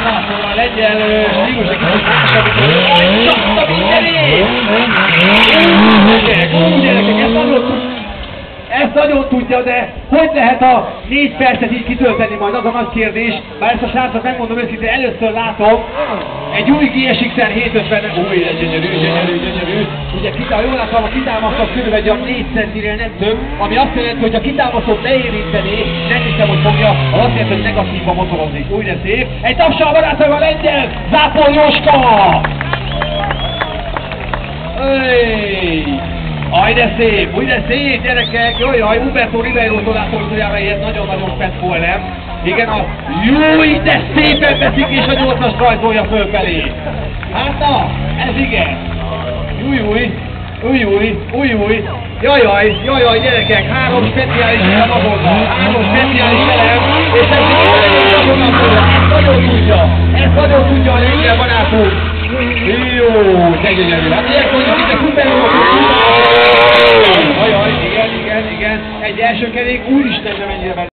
Szóval legyen stílus egy kicsit másabb, hogy csapta mindenét! Gyerekek, ezt nagyon tudja, de hogy lehet a 4 percet így kitölteni majd, az a nagy kérdés. Bár ezt a srácot megmondom őszintén, először látom egy új GSX-en 750-en, új, gyönyörű. Ugye, ha jól látom, a kitámasztott körülbelül egy 4 centinél nem több, ami azt jelenti, hogy a kitámasztott leérintené, nem hiszem, hogy fogja, az azt jelenti, hogy negatívban motorozik. Úgy de szép. Egy tapsal a barátom a lengyel, Zápor Jóska! Aj de szép, gyerekek! Jaj, Humberto Ribeiro-tól látom utoljára ilyet, nagyon-nagyon fett volna. Igen, a júj, de szépen veszik és a 8-as rajzolja fölfelé. Hát na, ez igen. Új. Jaj, gyerekek, 3 speciális elem azonnal. 3 speciális elem, és ez ezt nagyon tudja a lengyel barátunk. Jó, de gyönyörű. Hát ilyenkor is itt a szuperolók. Jaj, igen. Egy első kerék, úristen, de mennyire